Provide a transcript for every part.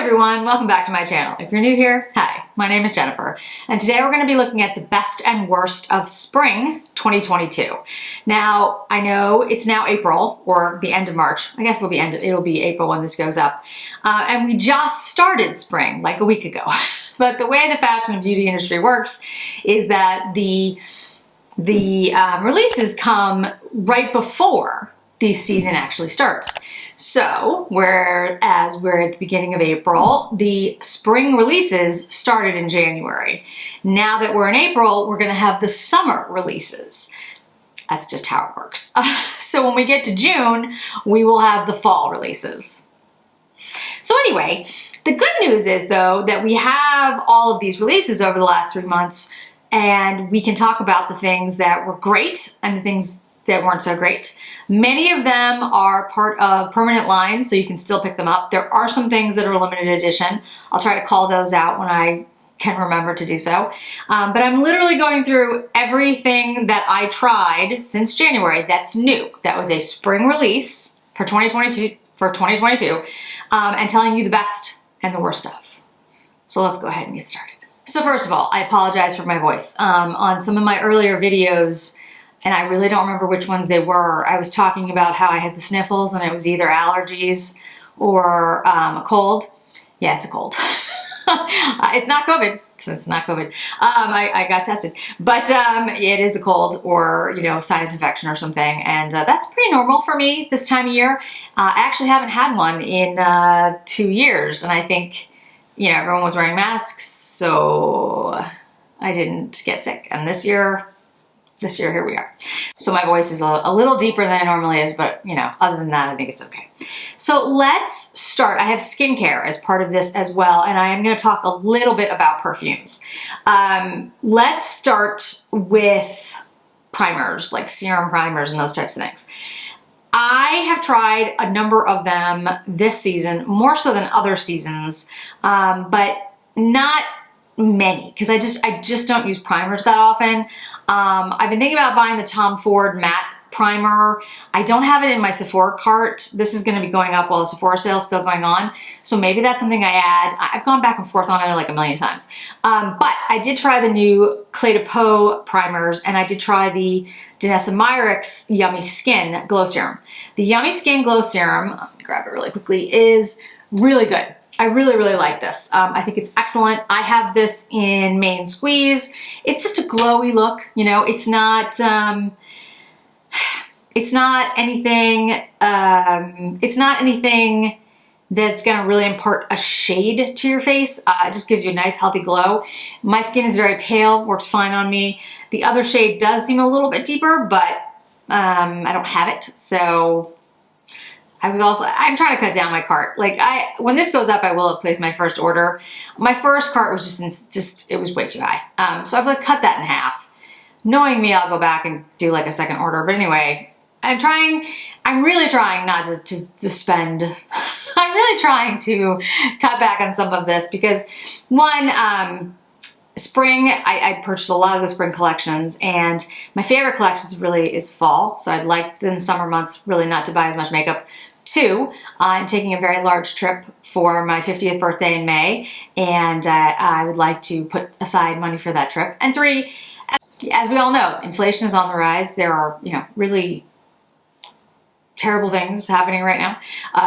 everyone, welcome back to my channel. If you're new here, hi, my name is Jennifer, and today we're going to be looking at the best and worst of spring 2022. Now, I know it's now April, or the end of March. I guess it'll be April when this goes up. And we just started spring, like a week ago. But the way the fashion and beauty industry works is that the releases come right before the season actually starts. So, whereas we're at the beginning of April, the spring releases started in January. Now that we're in April, we're going to have the summer releases. That's just how it works. So when we get to June, we will have the fall releases. So anyway, the good news is though that we have all of these releases over the last 3 months, and we can talk about the things that were great and the things that weren't so great. Many of them are part of permanent lines, so you can still pick them up. There are some things that are limited edition. I'll try to call those out when I can remember to do so. But I'm literally going through everything that I tried since January that's new. That was a spring release for 2022, and telling you the best and the worst of. So let's go ahead and get started. So first of all, I apologize for my voice. On some of my earlier videos, and I really don't remember which ones they were, I was talking about how I had the sniffles and it was either allergies or a cold. Yeah, it's a cold. It's not COVID. It's not COVID. I got tested, but it is a cold or, sinus infection or something. And that's pretty normal for me this time of year. I actually haven't had one in 2 years. And I think, everyone was wearing masks, so I didn't get sick. And this year, here we are. So my voice is a little deeper than it normally is, but other than that, I think it's okay. So let's start. I have skincare as part of this as well, and I am going to talk a little bit about perfumes. Let's start with primers, like serum primers and those types of things. I have tried a number of them this season, more so than other seasons, but not many, because I just don't use primers that often. I've been thinking about buying the Tom Ford matte primer. I don't have it in my Sephora cart. This is going to be going up while the Sephora sale is still going on, so maybe that's something I add. I've gone back and forth on it like a million times. But I did try the new Clé de Peau primers, and I did try the Danessa Myricks Yummy Skin Glow Serum. The Yummy Skin Glow Serum, let me grab it really quickly, is really good. I really, really like this. I think it's excellent. I have this in Main Squeeze. It's just a glowy look, it's not anything that's gonna really impart a shade to your face. It just gives you a nice healthy glow. My skin is very pale, works fine on me. The other shade does seem a little bit deeper, but I don't have it, so I'm trying to cut down my cart. When this goes up, I will have placed my first order. My first cart was it was way too high. So I've cut that in half. Knowing me, I'll go back and do a second order. But anyway, I'm really trying not to spend, I'm really trying to cut back on some of this because spring, I purchased a lot of the spring collections, and my favorite collections really is fall. So I'd like in the summer months really not to buy as much makeup. 2, I'm taking a very large trip for my 50th birthday in May, and I would like to put aside money for that trip. And 3, as we all know, inflation is on the rise. There are, really terrible things happening right now.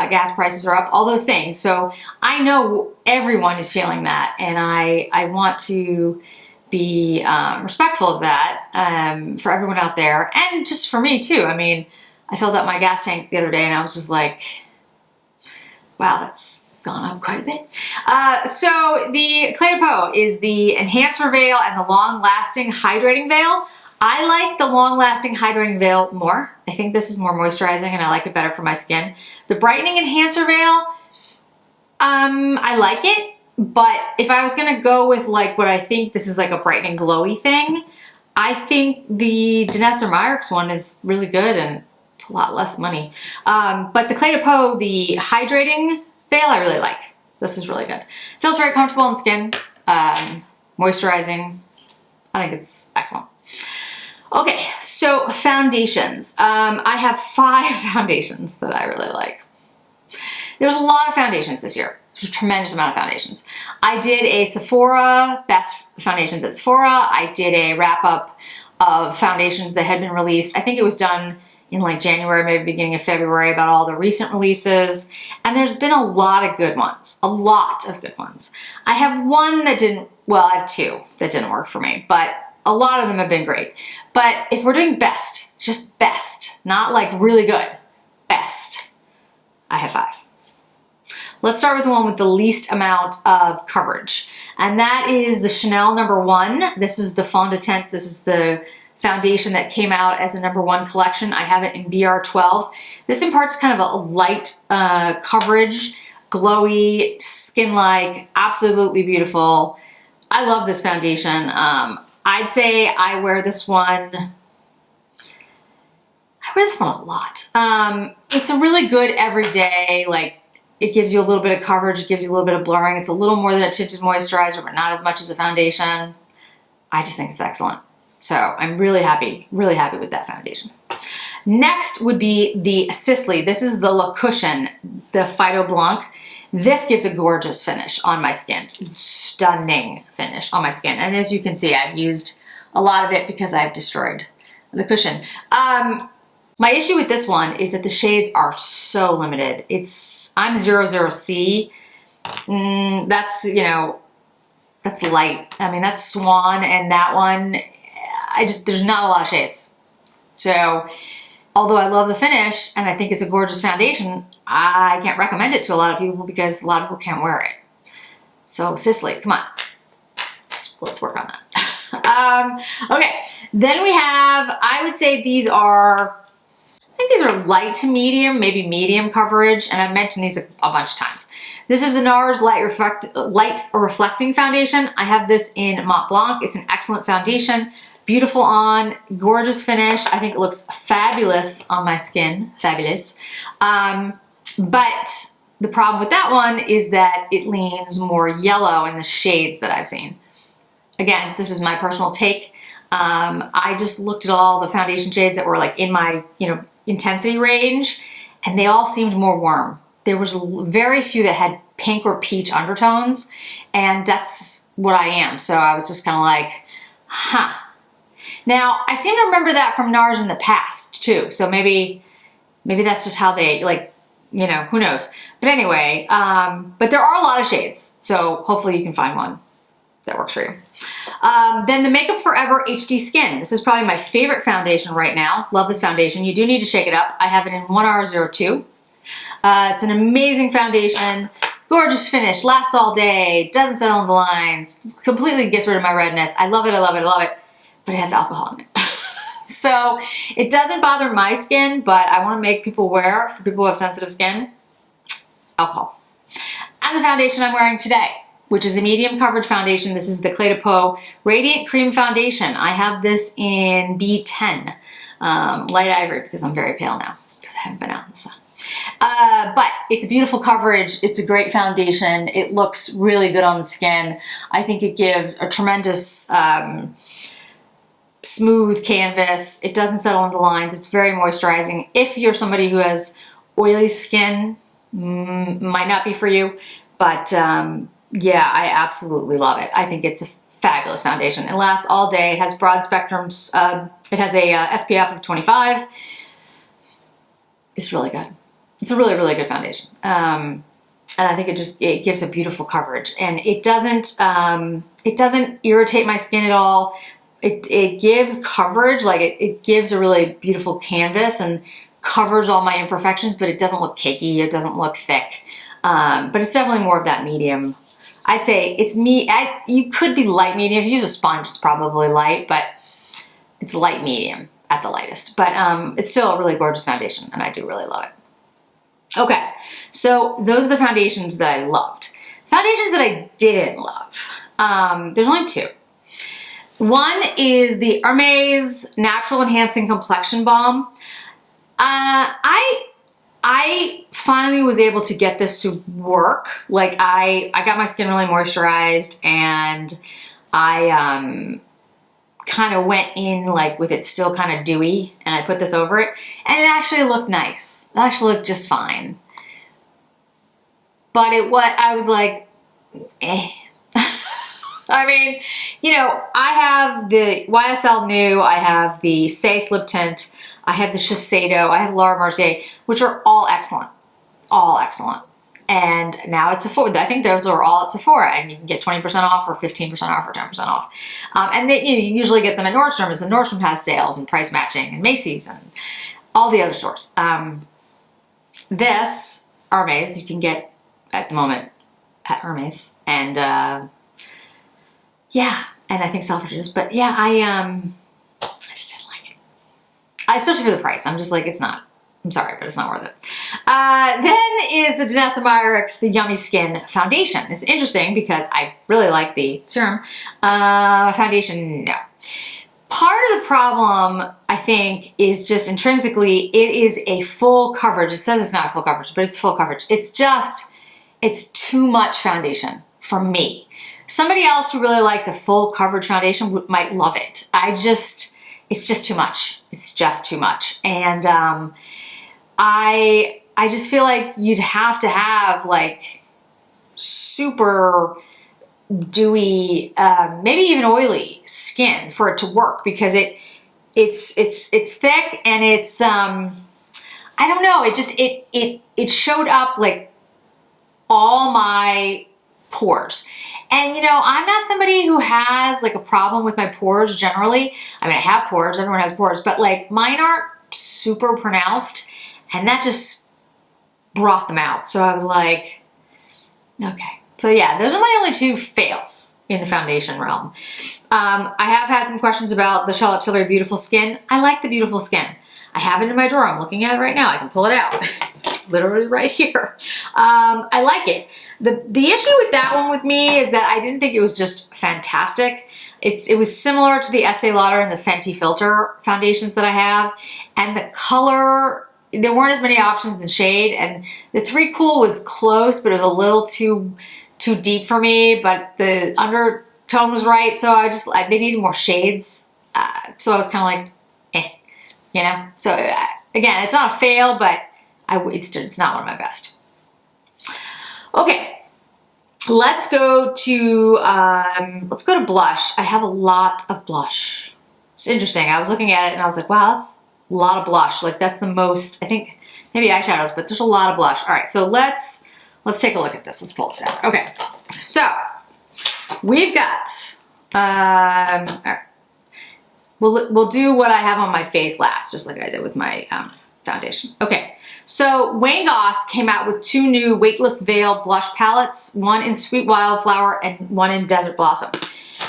Gas prices are up, all those things. So I know everyone is feeling that, and I want to be respectful of that for everyone out there, and just for me too. I filled up my gas tank the other day and I was just like, wow, that's gone up quite a bit. So the Clé de Peau is the Enhancer Veil and the Long Lasting Hydrating Veil. I like the Long Lasting Hydrating Veil more. I think this is more moisturizing and I like it better for my skin. The Brightening Enhancer Veil, I like it, but if I was gonna go with what I think this is a brightening glowy thing, I think the Danessa Myricks one is really good and it's a lot less money. But the Clé de Peau, the hydrating veil, I really like. This is really good. Feels very comfortable on skin, moisturizing. I think it's excellent. Okay, so foundations. I have 5 foundations that I really like. There's a lot of foundations this year. tremendous amount of foundations. I did a Sephora, best foundations at Sephora. I did a wrap up of foundations that had been released. I think it was done in like January, maybe beginning of February, about all the recent releases. And there's been a lot of good ones, a lot of good ones. I have one that didn't, well, I have two that didn't work for me, but a lot of them have been great. But if we're doing best, just best, not like really good, best, I have 5. Let's start with the one with the least amount of coverage. And that is the Chanel No. 1. This is the fond de teint. This is the foundation that came out as the No. 1 collection. I have it in BR12. This imparts kind of a light coverage, glowy, skin-like, absolutely beautiful. I love this foundation. I'd say I wear this one a lot. It's a really good everyday, like, it gives you a little bit of coverage, it gives you a little bit of blurring. It's a little more than a tinted moisturizer, but not as much as a foundation. I just think it's excellent. So I'm really happy with that foundation. Next would be the Sisley. This is the Le Cushion, the Phyto Blanc. This gives a gorgeous finish on my skin. Stunning finish on my skin. And as you can see, I've used a lot of it because I've destroyed the cushion. My issue with this one is that the shades are so limited. I'm 00C. That's, you know, that's light. I mean, that's Swan, and that one, there's not a lot of shades. So, although I love the finish and I think it's a gorgeous foundation, I can't recommend it to a lot of people because a lot of people can't wear it. So, Sisley, come on. Let's work on that. Okay, then we have, I would say these are light to medium, maybe medium coverage, and I've mentioned these a bunch of times. This is the NARS Light Reflecting Foundation. I have this in Mont Blanc. It's an excellent foundation, beautiful on, gorgeous finish. I think it looks fabulous on my skin, fabulous. But the problem with that one is that it leans more yellow in the shades that I've seen. Again, this is my personal take. I just looked at all the foundation shades that were like in my, intensity range, and they all seemed more warm. There was very few that had pink or peach undertones, and that's what I am. So I was just kind of like, huh. Now, I seem to remember that from NARS in the past too. So maybe that's just how they, who knows. But anyway, but there are a lot of shades. So hopefully you can find one that works for you. Then the Makeup Forever HD Skin. This is probably my favorite foundation right now. Love this foundation. You do need to shake it up. I have it in 1R02. It's an amazing foundation. Gorgeous finish. Lasts all day. Doesn't settle on the lines. Completely gets rid of my redness. I love it. I love it. I love it. But it has alcohol in it. So it doesn't bother my skin, but I want to make people aware, for people who have sensitive skin, alcohol. And the foundation I'm wearing today, which is a medium coverage foundation. This is the Clé de Peau Radiant Cream Foundation. I have this in B10, light ivory, because I'm very pale now, because I haven't been out in the sun. But it's a beautiful coverage. It's a great foundation. It looks really good on the skin. I think it gives a tremendous smooth canvas. It doesn't settle into lines. It's very moisturizing. If you're somebody who has oily skin, might not be for you, but yeah, I absolutely love it. I think it's a fabulous foundation. It lasts all day. It has broad spectrums. It has a SPF of 25. It's really good. It's a really, really good foundation. And I think it gives a beautiful coverage, and it doesn't irritate my skin at all. It gives coverage, like it gives a really beautiful canvas and covers all my imperfections, but it doesn't look cakey. It doesn't look thick. But it's definitely more of that medium. I'd say it's you could be light medium. If you use a sponge, it's probably light, but it's light medium at the lightest. But it's still a really gorgeous foundation, and I do really love it. Okay, so those are the foundations that I loved. Foundations that I didn't love. There's only 2. One is the Hermes Natural Enhancing Complexion Balm. I finally was able to get this to work. Like I got my skin really moisturized, and I kind of went in like with it still kind of dewy, and I put this over it, and it actually looked nice. It actually looked just fine. but I was like, eh. I mean, you know, I have the YSL New, I have the Say Lip Tint, I have the Shiseido, I have Laura Mercier, which are all excellent. All excellent. And now it's Sephora. I think those are all at Sephora, and you can get 20% off or 15% off or 10% off. And you usually get them at Nordstrom, as Nordstrom has sales and price matching, and Macy's and all the other stores. This Hermes you can get at the moment at Hermes, and yeah, and I think Selfridges. But yeah, I just didn't like it, especially for the price. I'm just like, it's not. I'm sorry, but it's not worth it. Then is the Danessa Myricks, the Yummy Skin Foundation. It's interesting because I really like the serum. Foundation, no. Part of the problem, I think, is just intrinsically, it is a full coverage. It says it's not full coverage, but it's full coverage. It's too much foundation for me. Somebody else who really likes a full coverage foundation might love it. It's just too much. It's just too much. And I just feel like you'd have to have like super dewy, maybe even oily skin for it to work, because it's thick, and it's I don't know, it showed up like all my pores. And you know, I'm not somebody who has like a problem with my pores generally. I mean, I have pores, everyone has pores, but like mine aren't super pronounced, and that just brought them out. So I was like, okay. So yeah, those are my only two fails in the foundation realm. I have had some questions about the Charlotte Tilbury Beautiful Skin. I like the Beautiful Skin. I have it in my drawer. I'm looking at it right now. I can pull it out. It's literally right here. I like it. The issue with that one with me is that I didn't think it was just fantastic. It was similar to the Estee Lauder and the Fenty Filter foundations that I have. And the color, there weren't as many options in shade. And the 3 Cool was close, but it was a little too deep for me. But the undertone was right. So they needed more shades. So I was kind of like, eh. You know, so again, it's not a fail, but it's not one of my best. Okay, let's go to blush. I have a lot of blush. It's interesting. I was looking at it and I was like, wow, that's a lot of blush. Like that's the most, I think, maybe eyeshadows, but there's a lot of blush. All right, so let's take a look at this. Let's pull this out. Okay, so we've got all right. We'll do what I have on my face last, just like I did with my foundation. Okay, so Wayne Goss came out with 2 new Weightless Veil blush palettes, one in Sweet Wildflower and one in Desert Blossom.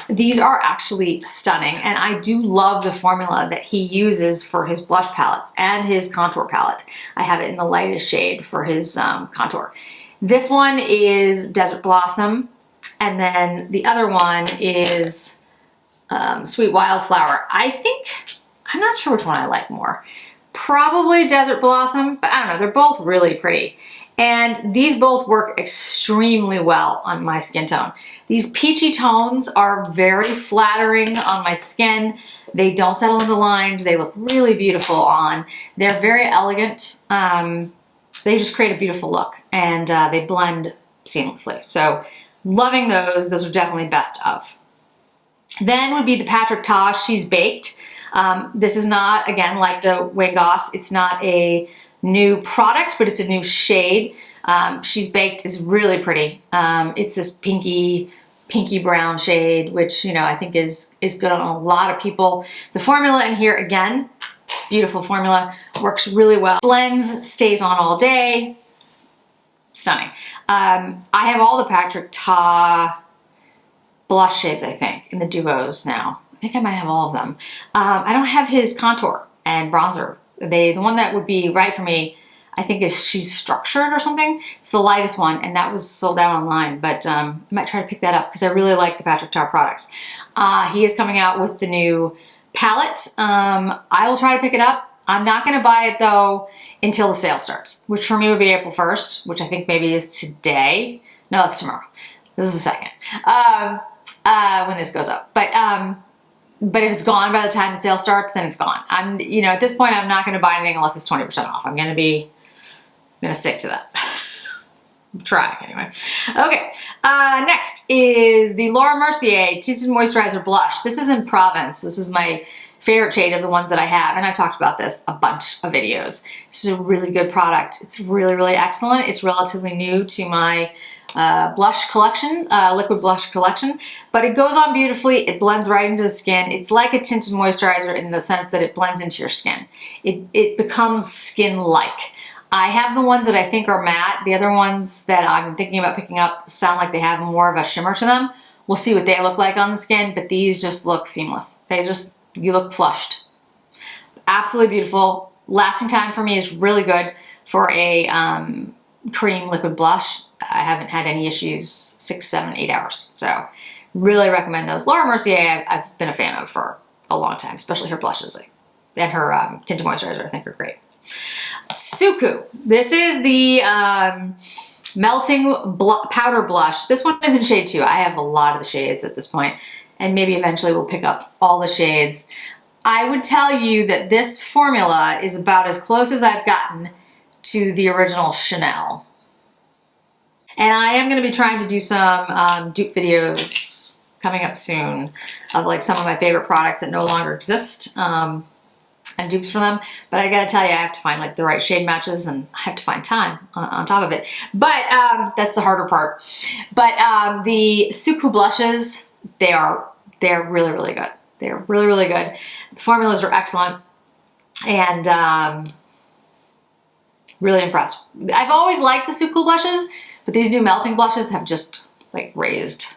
These are actually stunning, and I do love the formula that he uses for his blush palettes and his contour palette. I have it in the lightest shade for his contour. This one is Desert Blossom, and then the other one is Sweet Wildflower. I'm not sure which one I like more. Probably Desert Blossom, but I don't know, they're both really pretty. And these both work extremely well on my skin tone. These peachy tones are very flattering on my skin. They don't settle into lines. They look really beautiful on. They're very elegant. They just create a beautiful look, and they blend seamlessly. So loving those. Those are definitely best of. Then would be the Patrick Ta She's Baked. This is not, again, like the Wayne Goss, it's not a new product, but it's a new shade. She's Baked is really pretty. It's this pinky brown shade, which, you know, I think is good on a lot of people. The formula in here, again, beautiful formula, works really well. Blends, stays on all day. Stunning. I have all the Patrick Ta blush shades, I think, in the duos now. I think I might have all of them. I don't have his contour and bronzer. The one that would be right for me, I think, is She's Structured or something. It's the lightest one, and that was sold out online, but I might try to pick that up because I really like the Patrick Ta products. He is coming out with the new palette. I will try to pick it up. I'm not going to buy it, though, until the sale starts, which for me would be April 1st, which I think maybe is today. No, it's tomorrow. This is the 2nd. When this goes up. But if it's gone by the time the sale starts, then it's gone. At this point, I'm not going to buy anything unless it's 20% off. I'm going to stick to that. Try anyway. Okay, next is the Laura Mercier Tinted Moisturizer Blush. This is in Provence. This is my favorite shade of the ones that I have, and I've talked about this a bunch of videos. This is a really good product. It's really, really excellent. It's relatively new to my blush collection, liquid blush collection, but it goes on beautifully. It blends right into the skin. It's like a tinted moisturizer in the sense that it blends into your skin. It becomes skin-like. I have the ones that I think are matte. The other ones that I'm thinking about picking up sound like they have more of a shimmer to them. We'll see what they look like on the skin, but these just look seamless. You look flushed. Absolutely beautiful. Lasting time for me is really good for a cream liquid blush. I haven't had any issues 6, 7, 8 hours. So really recommend those. Laura Mercier I've been a fan of for a long time, especially her blushes. And her tinted moisturizer I think are great. Suku. This is the melting powder blush. This one is in shade 2. I have a lot of the shades at this point, and maybe eventually we'll pick up all the shades. I would tell you that this formula is about as close as I've gotten to the original Chanel. And I am going to be trying to do some dupe videos coming up soon of like some of my favorite products that no longer exist. And dupes from them, but I gotta tell you, I have to find like the right shade matches, and I have to find time on top of it. But that's the harder part. But the Suku blushes, they're really, really good. They're really, really good. The formulas are excellent, and really impressed. I've always liked the Suku blushes, but these new melting blushes have just like raised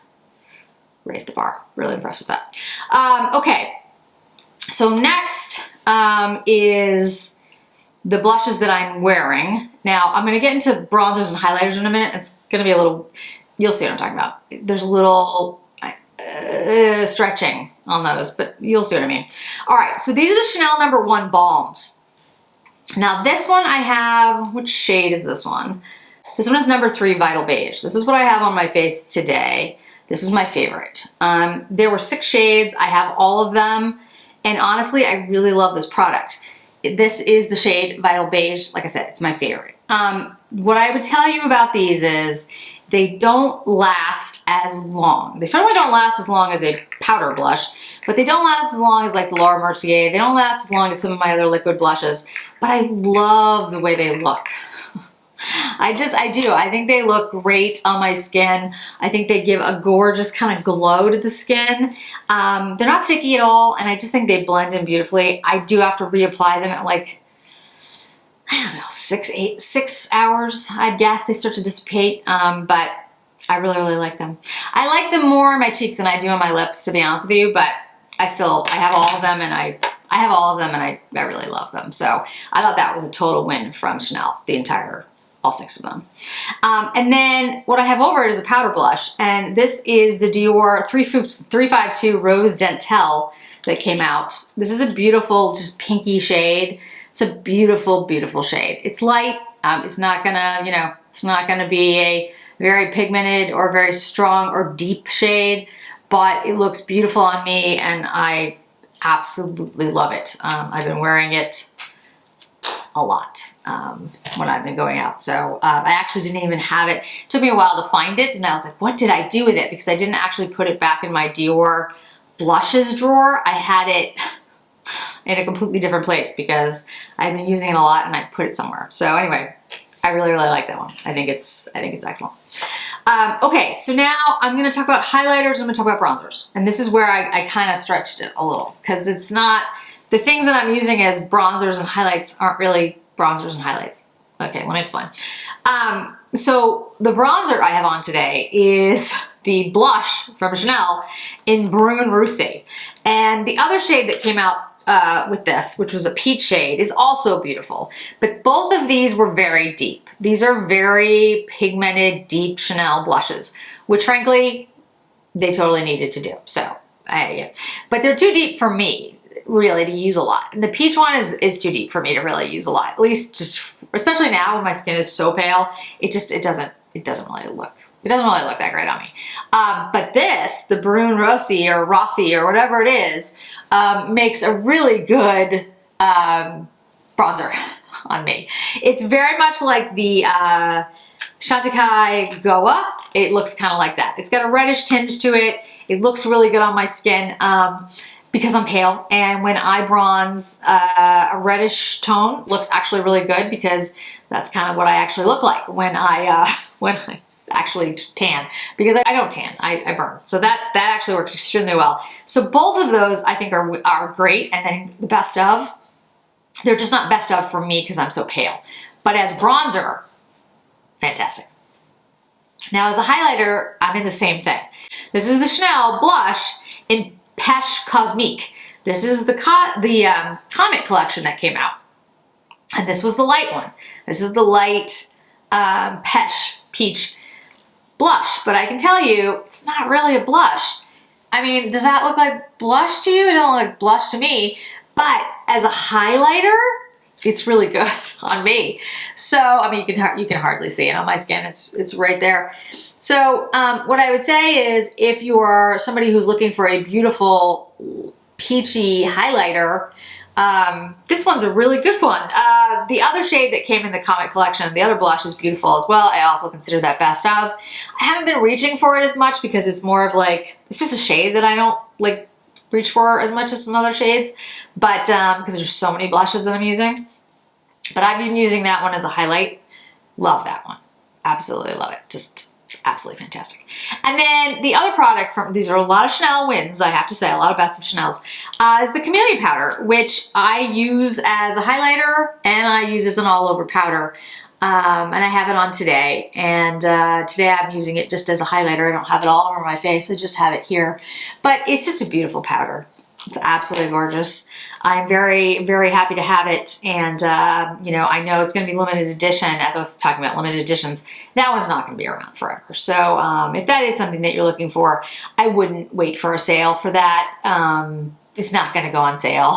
the bar. Really impressed with that. Okay, so next is the blushes that I'm wearing. Now, I'm going to get into bronzers and highlighters in a minute. It's going to be a little, you'll see what I'm talking about. There's a little stretching on those, but you'll see what I mean. All right, so these are the Chanel No. 1 balms. Now, this one I have, which shade is this one? This one is No. 3 Vital Beige. This is what I have on my face today. This is my favorite. There were 6 shades. I have all of them. And honestly, I really love this product. This is the shade Vital Beige. Like I said, it's my favorite. What I would tell you about these is they don't last as long. They certainly don't last as long as a powder blush, but they don't last as long as like the Laura Mercier. They don't last as long as some of my other liquid blushes, but I love the way they look. I do. I think they look great on my skin. I think they give a gorgeous kind of glow to the skin. They're not sticky at all, and I just think they blend in beautifully. I do have to reapply them at like, I don't know, 6 hours, I'd guess. They start to dissipate, but I really, really like them. I like them more on my cheeks than I do on my lips, to be honest with you, but I have all of them, and I really love them. So I thought that was a total win from Chanel, all 6 of them. And then what I have over it is a powder blush, and this is the Dior 352 Rose Dentelle that came out. This is a beautiful, just pinky shade. It's a beautiful, beautiful shade. It's light. It's not gonna, it's not gonna be a very pigmented or very strong or deep shade, but it looks beautiful on me, and I absolutely love it. I've been wearing it a lot when I've been going out. So I actually didn't even have it. It took me a while to find it, and I was like, what did I do with it? Because I didn't actually put it back in my Dior blushes drawer. I had it in a completely different place because I've been using it a lot, and I put it somewhere. So anyway, I really, really like that one. I think it's excellent. Okay, so now I'm going to talk about highlighters. I'm going to talk about bronzers. And this is where I kind of stretched it a little, because it's not, the things that I'm using as bronzers and highlights aren't really bronzers and highlights. Okay, let me explain. So the bronzer I have on today is the blush from Chanel in Brune Rosé. And the other shade that came out with this, which was a peach shade, is also beautiful. But both of these were very deep. These are very pigmented, deep Chanel blushes, which frankly, they totally needed to do. So, yeah. But they're too deep for me, really, to use a lot. And the peach one is too deep for me to really use a lot. At least, just especially now when my skin is so pale, it doesn't really look. It doesn't really look that great on me. But this, the Brune Rosé or Rossi or whatever it is, makes a really good bronzer on me. It's very much like the Chantecaille Goa, it looks kind of like that. It's got a reddish tinge to it. It looks really good on my skin because I'm pale. And when I bronze, a reddish tone looks actually really good because that's kind of what I actually look like when I actually tan, because I don't tan, I burn. So that actually works extremely well. So both of those I think are great. And then the best of, they're just not best of for me because I'm so pale. But as bronzer, fantastic. Now as a highlighter, I'm in the same thing. This is the Chanel blush in Peche Cosmique. This is the Comet collection that came out. And this was the light one. This is the light Peche Peach blush. But I can tell you, it's not really a blush. I mean, does that look like blush to you? It doesn't look like blush to me. But as a highlighter, it's really good on me. So, I mean, you can hardly see it on my skin. It's right there. So, what I would say is if you are somebody who's looking for a beautiful peachy highlighter, this one's a really good one. The other shade that came in the Comet collection, the other blush, is beautiful as well. I also consider that best of. I haven't been reaching for it as much because it's more of like, it's just a shade that I don't like reach for as much as some other shades, but because there's so many blushes that I'm using. But I've been using that one as a highlight. Love that one. Absolutely love it. Just absolutely fantastic. And then the other product from, these are a lot of Chanel wins, I have to say, a lot of best of Chanel's, is the Chameleon powder, which I use as a highlighter and I use as an all over powder. And I have it on today. And today I'm using it just as a highlighter. I don't have it all over my face. I just have it here. But it's just a beautiful powder. It's absolutely gorgeous. I'm very, very happy to have it. And, you know, I know it's going to be limited edition. As I was talking about limited editions, that one's not going to be around forever. So if that is something that you're looking for, I wouldn't wait for a sale for that. It's not going to go on sale.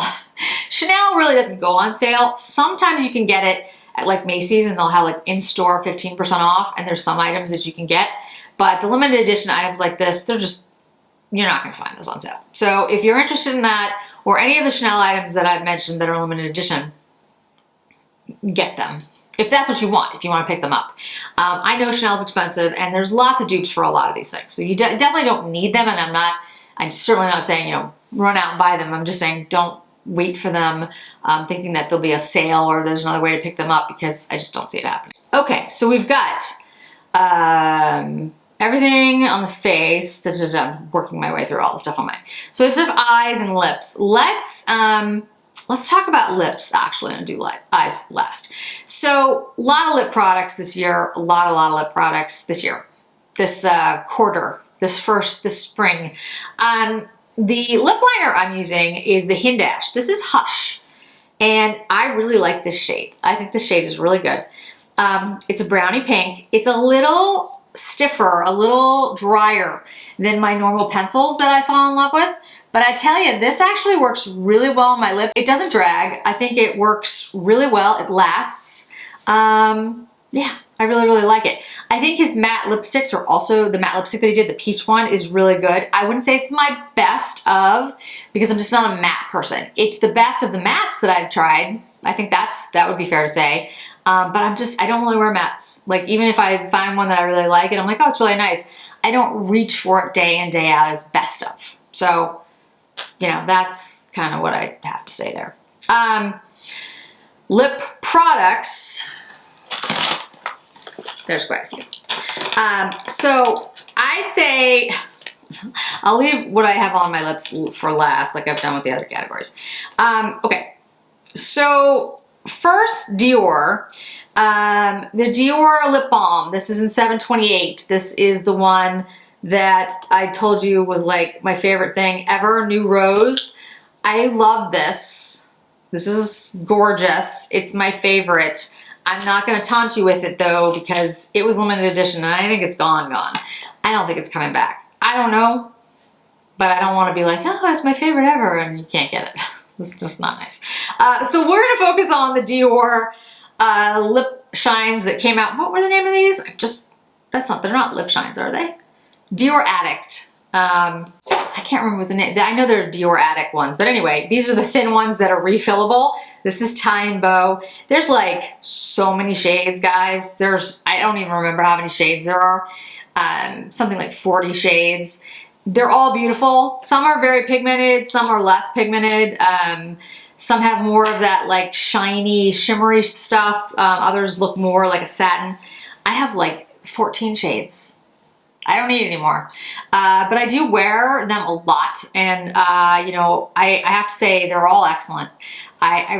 Chanel really doesn't go on sale. Sometimes you can get it at like Macy's and they'll have like in-store 15% off. And there's some items that you can get. But the limited edition items like this, they're just, you're not going to find those on sale. So if you're interested in that, or any of the Chanel items that I've mentioned that are limited edition, get them. If that's what you want, if you want to pick them up. I know Chanel's expensive and there's lots of dupes for a lot of these things. So you definitely don't need them, and I'm certainly not saying, you know, run out and buy them. I'm just saying don't wait for them thinking that there'll be a sale or there's another way to pick them up, because I just don't see it happening. Okay, so we've got everything on the face. I'm working my way through all the stuff on my. So we have stuff eyes and lips. Let's talk about lips actually and do eyes last. So a lot of lip products this year. A lot of lip products this year. This quarter. This spring. The lip liner I'm using is the Hindash. This is Hush, and I really like this shade. I think this shade is really good. It's a brownie pink. It's a little stiffer, a little drier than my normal pencils that I fall in love with. But I tell you, this actually works really well on my lips. It doesn't drag. I think it works really well. It lasts. Yeah, I really, really like it. I think his matte lipsticks are also, the matte lipstick that he did, the peach one, is really good. I wouldn't say it's my best of, because I'm just not a matte person. It's the best of the mattes that I've tried. I think that would be fair to say. But I don't really wear mattes. Like, even if I find one that I really like and I'm like, oh, it's really nice, I don't reach for it day in, day out as best of. So, you know, that's kind of what I have to say there. Lip products. There's quite a few. So I'd say I'll leave what I have on my lips for last, like I've done with the other categories. Okay, so first, Dior. The Dior lip balm. This is in 728. This is the one that I told you was like my favorite thing ever. New Rose. I love this. This is gorgeous. It's my favorite. I'm not going to taunt you with it though, because it was limited edition and I think it's gone. I don't think it's coming back. I don't know, but I don't want to be like, oh, it's my favorite ever, and you can't get it. It's just not nice. So we're going to focus on the Dior lip shines that came out. What were the name of these? They're not lip shines, are they? Dior Addict. I can't remember the name. I know they're Dior Addict ones, but anyway, these are the thin ones that are refillable. This is Tie and Bow. There's like so many shades, guys. I don't even remember how many shades there are. Something like 40 shades. They're all beautiful. Some are very pigmented, some are less pigmented. Some have more of that like shiny, shimmery stuff. Others look more like a satin. I have like 14 shades. I don't need any more. But I do wear them a lot. And, you know, I have to say they're all excellent. I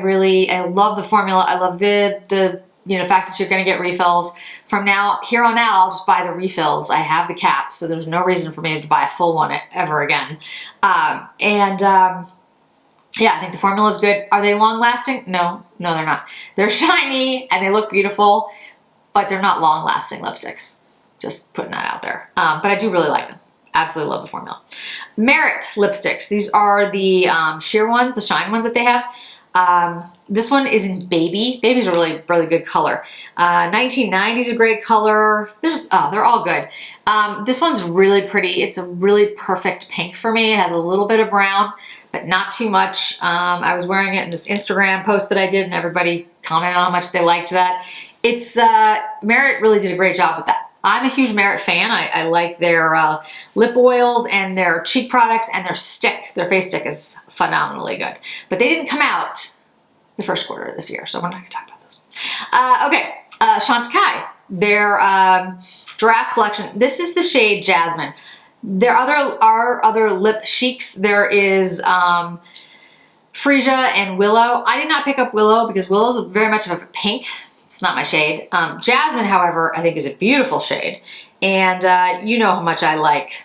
love the formula. I love the you know, fact that you're going to get refills. From here on out, I'll just buy the refills. I have the caps, so there's no reason for me to buy a full one ever again. Yeah, I think the formula is good. Are they long lasting? No, they're not. They're shiny and they look beautiful, but they're not long lasting lipsticks. Just putting that out there. But I do really like them. Absolutely love the formula. Merit lipsticks. These are the sheer ones, the shine ones that they have. This one is in Baby. Baby's a really, really good color. 1990 is a great color. They're all good. This one's really pretty. It's a really perfect pink for me. It has a little bit of brown, but not too much. I was wearing it in this Instagram post that I did, and everybody commented on how much they liked that. Merit really did a great job with that. I'm a huge Merit fan. I like their lip oils and their cheek products, and their stick. Their face stick is phenomenally good. But they didn't come out the first quarter of this year, so we're not going to talk about those. Okay, Chantecaille. Their Giraffe collection. This is the shade Jasmine. There are other lip chics. There is Freesia and Willow. I did not pick up Willow because Willow's very much of a pink. It's not my shade. Jasmine, however, I think is a beautiful shade. And you know how much I like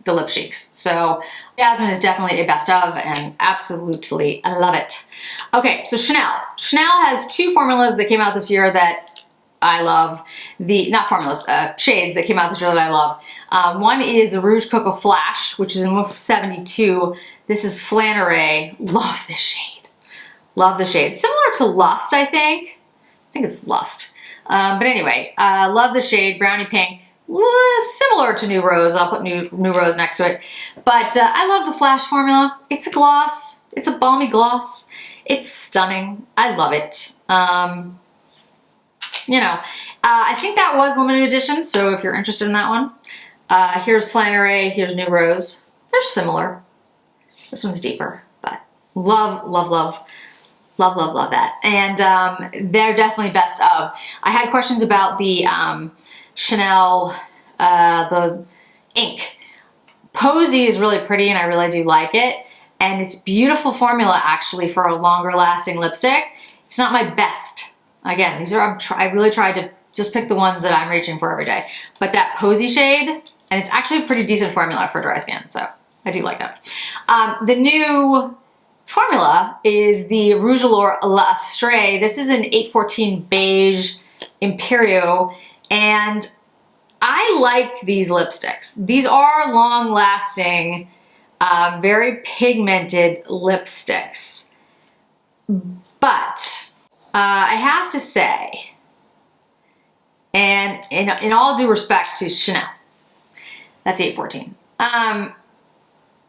the lip cheeks. So Jasmine is definitely a best of, and absolutely I love it. Okay, so Chanel. Chanel has two formulas that came out this year that I love. Not formulas, shades that came out this year that I love. One is the Rouge Coco Flash, which is in 172. This is Flannery. Love this shade. Love the shade. Similar to Lust, I think. I think it's Lust. But anyway, love the shade, brownie pink. Similar to New Rose. I'll put New Rose next to it. But I love the Flash formula. It's a gloss. It's a balmy gloss. It's stunning. I love it. You know, I think that was limited edition, so if you're interested in that one, here's Flannery, here's New Rose. They're similar. This one's deeper, but love, love, love. Love, love, love that. And they're definitely best of. I had questions about the Chanel, the ink. Posy is really pretty, and I really do like it. And it's beautiful formula, actually, for a longer lasting lipstick. It's not my best. Again, these are, I really tried to just pick the ones that I'm reaching for every day. But that Posy shade, and it's actually a pretty decent formula for dry skin, so I do like that. The new formula is the Rouge Allure L'Astray. This is an 814 Beige Imperio, and I like these lipsticks. These are long-lasting, very pigmented lipsticks. But I have to say, and in all due respect to Chanel, that's 814.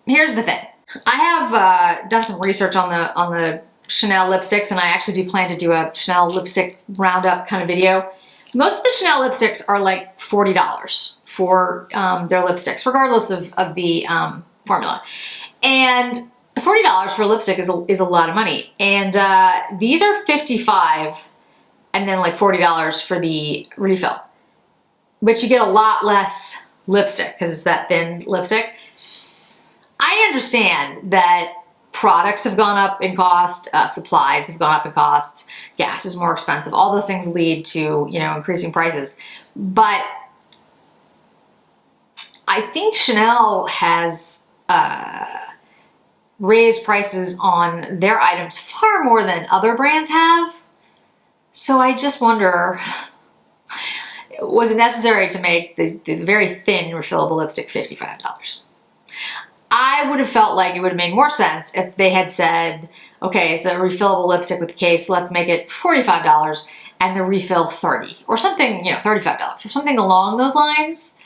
Here's the thing. I have done some research on the Chanel lipsticks, and I actually do plan to do a Chanel lipstick roundup kind of video. Most of the Chanel lipsticks are like $40 for their lipsticks, regardless of the formula. And $40 for a lipstick is a lot of money. And these are $55 and then like $40 for the refill. But you get a lot less lipstick because it's that thin lipstick. I understand that products have gone up in cost, supplies have gone up in costs, gas is more expensive. All those things lead to, you know, increasing prices. But I think Chanel has raised prices on their items far more than other brands have. So I just wonder, was it necessary to make the very thin refillable lipstick $55? I would have felt like it would have made more sense if they had said, okay, it's a refillable lipstick with a case, let's make it $45 and the refill $30 or something, you know, $35 or something along those lines.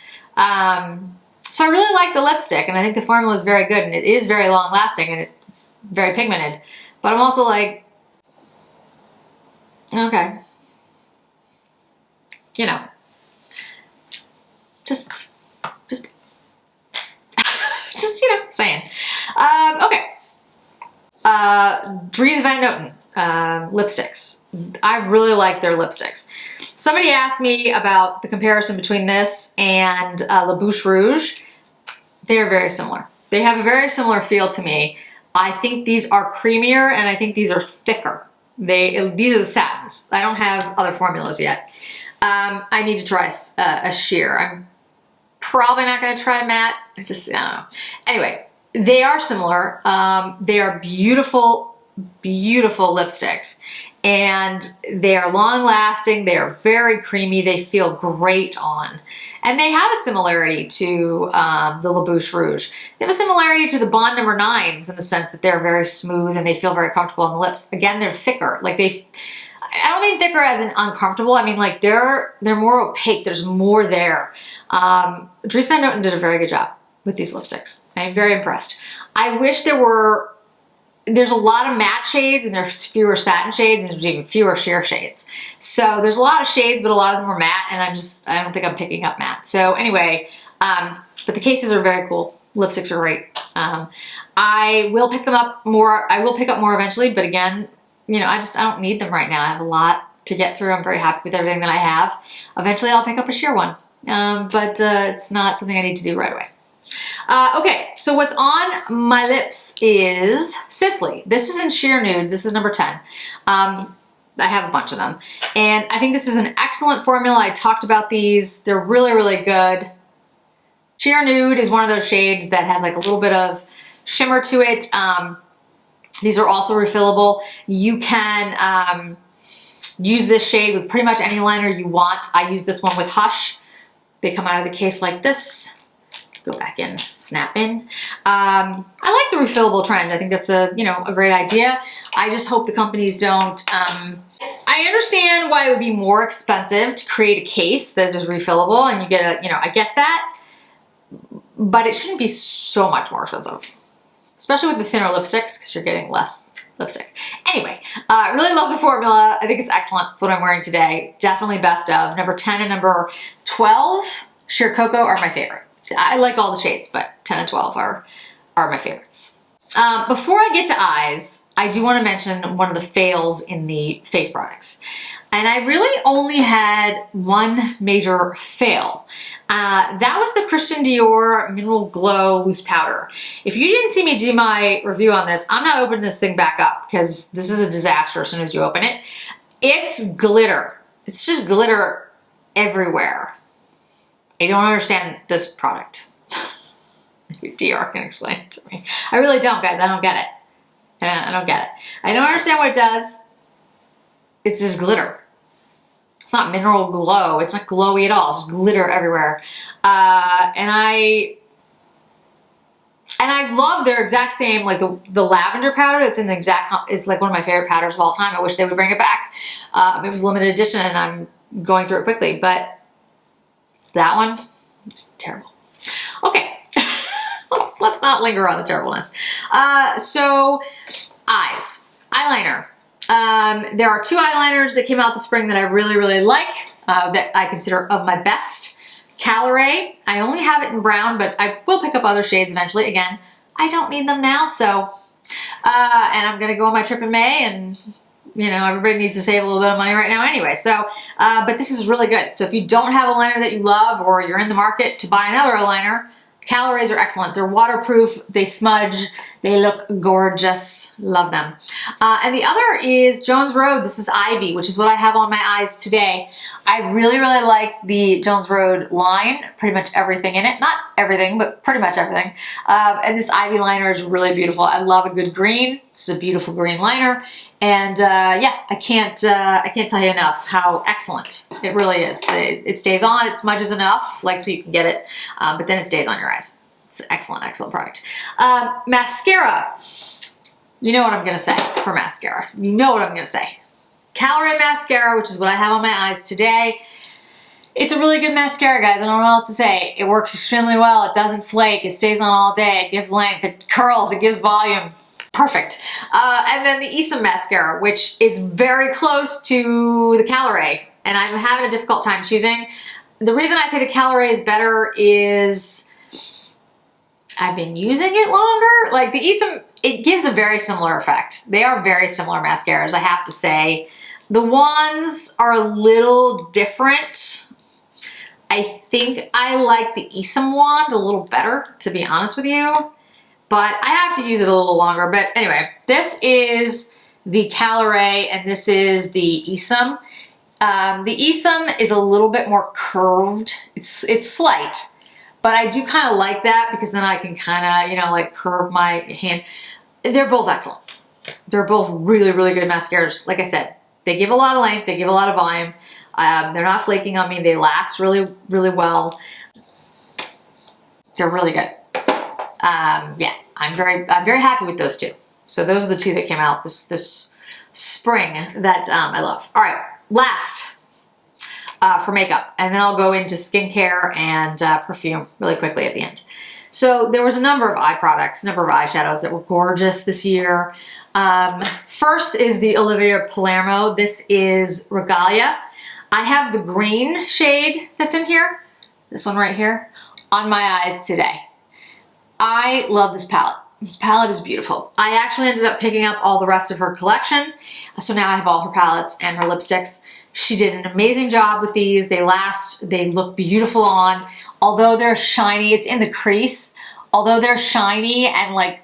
So I really like the lipstick, and I think the formula is very good, and it is very long lasting, and it's very pigmented. But I'm also like, Okay. You know, just, just, saying. Okay. Dries Van Noten lipsticks. I really like their lipsticks. Somebody asked me about the comparison between this and La Bouche Rouge. They're very similar. They have a very similar feel to me. I think these are creamier and I think these are thicker. These are the satins. I don't have other formulas yet. I need to try a sheer. I'm probably not going to try matte. I don't know. Anyway, they are similar. They are beautiful, beautiful lipsticks. And they are long lasting. They are very creamy. They feel great on. And they have a similarity to the La Bouche Rouge. They have a similarity to the Bond No. 9s in the sense that they're very smooth and they feel very comfortable on the lips. Again, they're thicker. Like I don't mean thicker as in uncomfortable. I mean like they're more opaque. There's more there. Dries Van Noten did a very good job with these lipsticks. I'm very impressed. I wish there's a lot of matte shades and there's fewer satin shades and there's even fewer sheer shades. So there's a lot of shades, but a lot of them are matte and I don't think I'm picking up matte. So anyway, but the cases are very cool. Lipsticks are great. I will pick them up more. I will pick up more eventually, but again, I don't need them right now. I have a lot to get through. I'm very happy with everything that I have. Eventually I'll pick up a sheer one, but it's not something I need to do right away. Okay, so what's on my lips is Sisley. This is in Sheer Nude. This is number 10. I have a bunch of them. And I think this is an excellent formula. I talked about these. They're really, really good. Sheer Nude is one of those shades that has like a little bit of shimmer to it. These are also refillable. You can use this shade with pretty much any liner you want. I use this one with Hush. They come out of the case like this. Go back in, snap in. I like the refillable trend. I think that's a great idea. I just hope the companies don't. I understand why it would be more expensive to create a case that is refillable, and you get I get that, but it shouldn't be so much more expensive, especially with the thinner lipsticks because you're getting less lipstick. Anyway, I really love the formula. I think it's excellent. It's what I'm wearing today. Definitely best of. Number 10 and number 12, Sheer Cocoa, are my favorite. I like all the shades, but 10 and 12 are my favorites. Before I get to eyes, I do want to mention one of the fails in the face products. And I really only had one major fail. That was the Christian Dior Mineral Glow Loose Powder. If you didn't see me do my review on this, I'm not opening this thing back up because this is a disaster as soon as you open it. It's glitter. It's just glitter everywhere. I don't understand this product. Maybe Dior can explain it to me. I really don't, guys. I don't get it. I don't get it. I don't understand what it does. It's just glitter. It's not mineral glow. It's not glowy at all. It's just glitter everywhere. And I love their exact same, like the lavender powder that's in the exact, is like one of my favorite powders of all time. I wish they would bring it back. It was limited edition and I'm going through it quickly, but that one is terrible. Okay, let's not linger on the terribleness. So eyes, eyeliner. There are two eyeliners that came out this spring that I really, really like, that I consider of my best. Calorie, I only have it in brown, but I will pick up other shades eventually. Again, I don't need them now, so, and I'm gonna go on my trip in May, and everybody needs to save a little bit of money right now anyway. So, but this is really good. So if you don't have a liner that you love, or you're in the market to buy another eyeliner, Calories are excellent. They're waterproof, they smudge, they look gorgeous. Love them. And the other is Jones Road. This is Ivy, which is what I have on my eyes today. I really, really like the Jones Road line. Pretty much everything in it. Not everything, but pretty much everything. And this Ivy liner is really beautiful. I love a good green. It's a beautiful green liner. And yeah, I can't tell you enough how excellent it really is. It stays on, it smudges enough, like so you can get it, but then it stays on your eyes. It's an excellent, excellent product. Mascara. You know what I'm gonna say for mascara. You know what I'm gonna say. Calorie Mascara, which is what I have on my eyes today. It's a really good mascara, guys. I don't know what else to say. It works extremely well. It doesn't flake. It stays on all day. It gives length. It curls. It gives volume. Perfect. And then the Esom mascara, which is very close to the Calorie, and I'm having a difficult time choosing. The reason I say the Calorie is better is I've been using it longer. Like the Esom, it gives a very similar effect. They are very similar mascaras, I have to say. The wands are a little different. I think I like the Esom wand a little better, to be honest with you. But I have to use it a little longer. But anyway, this is the Calorie and this is the Esom. The Esom is a little bit more curved. It's slight, but I do kind of like that because then I can kind of, you know, like curve my hand. They're both excellent. They're both really, really good mascaras. Like I said, they give a lot of length. They give a lot of volume. They're not flaking on me. They last really, really well. They're really good. Yeah, I'm very happy with those two. So those are the two that came out this spring that I love. All right, last for makeup, and then I'll go into skincare and perfume really quickly at the end. So there was a number of eye products, a number of eyeshadows that were gorgeous this year. First is the Olivia Palermo. This is Regalia. I have the green shade that's in here, this one right here, on my eyes today. I love this palette. This palette is beautiful. I actually ended up picking up all the rest of her collection. So now I have all her palettes and her lipsticks. She did an amazing job with these. They last, they look beautiful on. Although they're shiny, it's in the crease. Although they're shiny and like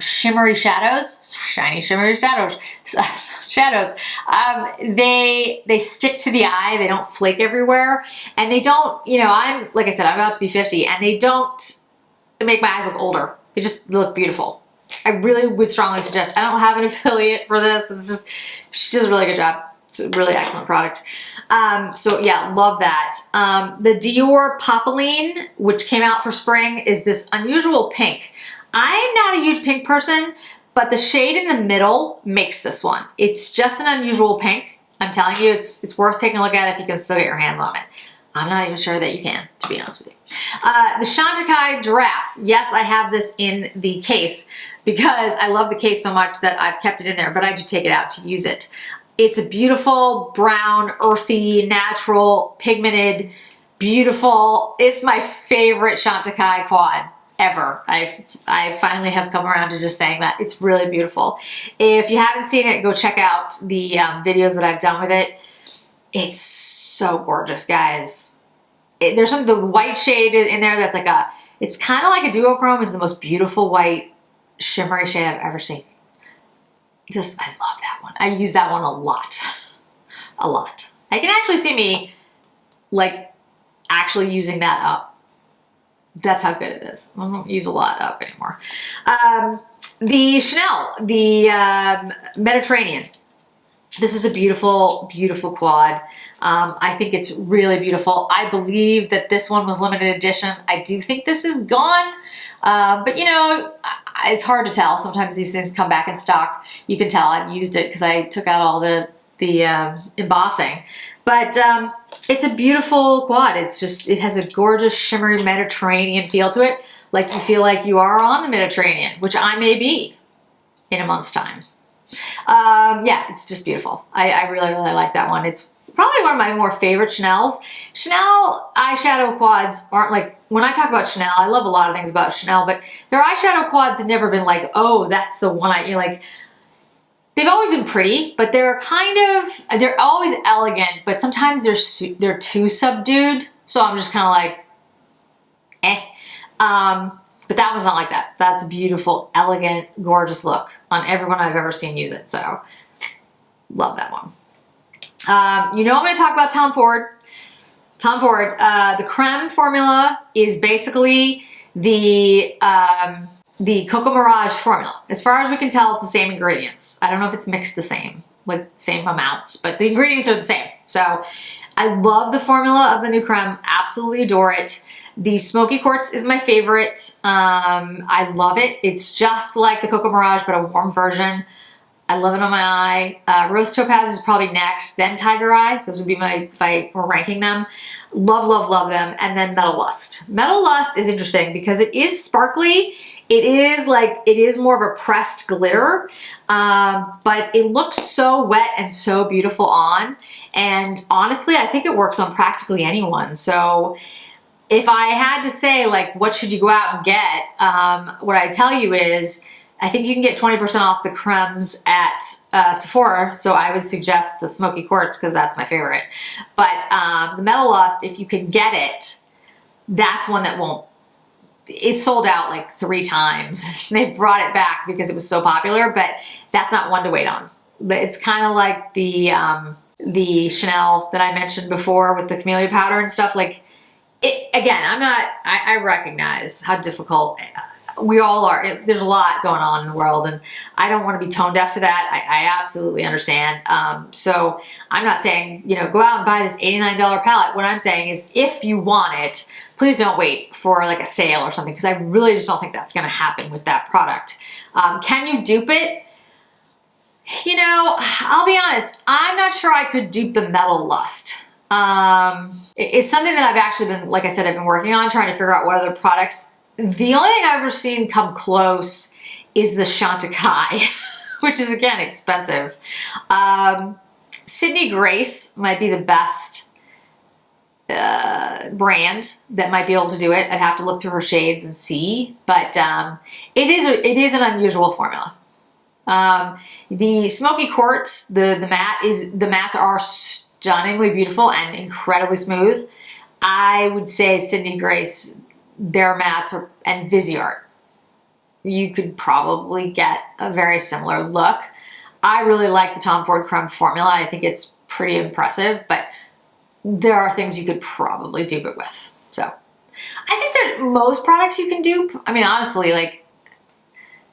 shimmery shadows, shiny shimmery shadows, they stick to the eye. They don't flake everywhere. And they don't, you know, like I said, I'm about to be 50 and they don't make my eyes look older. They just look beautiful. I really would strongly suggest. I don't have an affiliate for this. It's just, she does a really good job. It's a really excellent product. So yeah, love that. The Dior Popeline, which came out for spring, is this unusual pink. I'm not a huge pink person, but the shade in the middle makes this one. It's just an unusual pink. I'm telling you, it's worth taking a look at if you can still get your hands on it. I'm not even sure that you can, to be honest with you. The Chantecaille Giraffe. Yes, I have this in the case because I love the case so much that I've kept it in there, but I do take it out to use it. It's a beautiful, brown, earthy, natural, pigmented, beautiful. It's my favorite Chantecaille quad ever. I finally have come around to just saying that. It's really beautiful. If you haven't seen it, go check out the videos that I've done with it. It's so gorgeous, guys. There's the white shade in there that's like it's kind of like a duochrome. Is the most beautiful white shimmery shade I've ever seen. Just, I love that one. I use that one a lot. A lot. I can actually see me like actually using that up. That's how good it is. I don't use a lot up anymore. The Chanel, the Mediterranean. This is a beautiful, beautiful quad. I think it's really beautiful. I believe that this one was limited edition. I do think this is gone. But you know, it's hard to tell. Sometimes these things come back in stock. You can tell I've used it because I took out all the embossing. But it's a beautiful quad. It's just, it has a gorgeous shimmery Mediterranean feel to it. Like you feel like you are on the Mediterranean, which I may be in a month's time. Yeah, it's just beautiful. I really, really like that one. It's probably one of my more favorite Chanels. Chanel eyeshadow quads aren't like, when I talk about Chanel, I love a lot of things about Chanel, but their eyeshadow quads have never been like, oh, that's the one you like. They've always been pretty, but they're they're always elegant, but sometimes they're too subdued. So I'm just kind of like, eh. But that one's not like that. That's a beautiful, elegant, gorgeous look on everyone I've ever seen use it. So love that one. You know I'm going to talk about Tom Ford. Tom Ford, the creme formula is basically the Cocoa Mirage formula. As far as we can tell, it's the same ingredients. I don't know if it's mixed the same, like same amounts, but the ingredients are the same. So I love the formula of the new creme. Absolutely adore it. The Smoky Quartz is my favorite. I love it. It's just like the Cocoa Mirage, but a warm version. I love it on my eye. Rose Topaz is probably next, then Tiger Eye. Those would be my, if I were ranking them. Love, love, love them. And then Metal Lust. Metal Lust is interesting because it is sparkly. It is more of a pressed glitter, but it looks so wet and so beautiful on. And honestly, I think it works on practically anyone. So if I had to say, like, what should you go out and get? What I tell you is, I think you can get 20% off the cremes at Sephora, so I would suggest the Smoky Quartz because that's my favorite. But the Metal Lust, if you can get it, that's one that won't. It sold out like 3 times. They've brought it back because it was so popular, but that's not one to wait on. It's kind of like the Chanel that I mentioned before with the camellia powder and stuff. Like, again, I recognize how difficult we all are. There's a lot going on in the world, and I don't want to be tone deaf to that. I absolutely understand. So I'm not saying, you know, go out and buy this $89 palette. What I'm saying is, if you want it, please don't wait for like a sale or something, because I really just don't think that's going to happen with that product. Can you dupe it? You know, I'll be honest, I'm not sure I could dupe the Metal Lust. It's something that I've actually been, like I said, I've been working on, trying to figure out what other products. The only thing I've ever seen come close is the Chantecaille, which is, again, expensive. Sydney Grace might be the best brand that might be able to do it. I'd have to look through her shades and see, but it is an unusual formula. The Smoky Quartz, the mattes are stunningly beautiful and incredibly smooth. I would say Sydney Grace, their mattes and Viseart, you could probably get a very similar look. I really like the Tom Ford Creme formula. I think it's pretty impressive, but there are things you could probably dupe it with. So I think that most products you can dupe. I mean, honestly, like,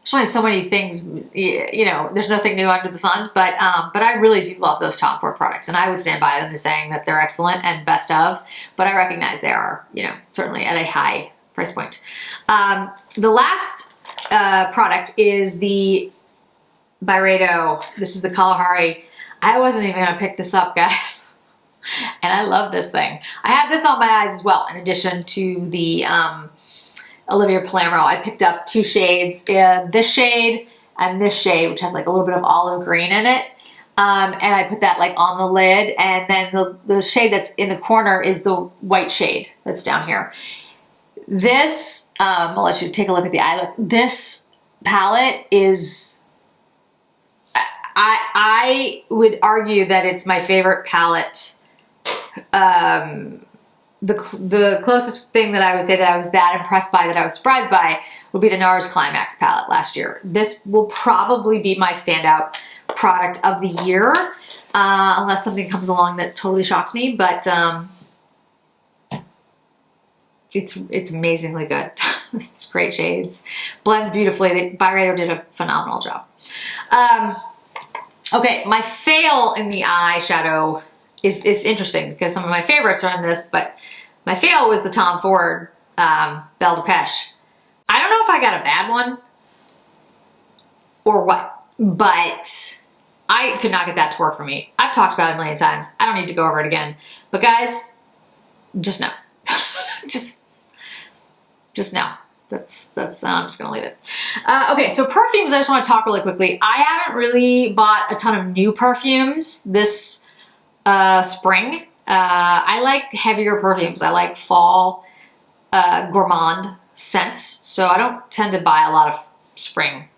there's only so many things, you know, there's nothing new under the sun, but I really do love those Tom Ford products, and I would stand by them as saying that they're excellent and best of, but I recognize they are, you know, certainly at a high price point. The last product is the Byredo. This is the Kalahari. I wasn't even gonna pick this up, guys. And I love this thing. I have this on my eyes as well, in addition to the Olivia Palermo. I picked up 2 shades, this shade and this shade, which has like a little bit of olive green in it. And I put that like on the lid, and then the shade that's in the corner is the white shade that's down here. This, I'll let you take a look at the eye look. This palette is, I would argue that it's my favorite palette. The closest thing that I would say that I was that impressed by, that I was surprised by, would be the NARS Climax palette last year. This will probably be my standout product of the year, unless something comes along that totally shocks me, but it's amazingly good. It's great shades, blends beautifully. Byredo did a phenomenal job. Okay, my fail in the eyeshadow is interesting because some of my favorites are in this, but my fail was the Tom Ford Belle de Pêche. I don't know if I got a bad one or what, but I could not get that to work for me. I've talked about it a million times. I don't need to go over it again. But guys, just no. just no. That's I'm just gonna leave it. Okay, so perfumes, I just want to talk really quickly. I haven't really bought a ton of new perfumes this spring. I like heavier perfumes. I like fall gourmand scents, so I don't tend to buy a lot of spring.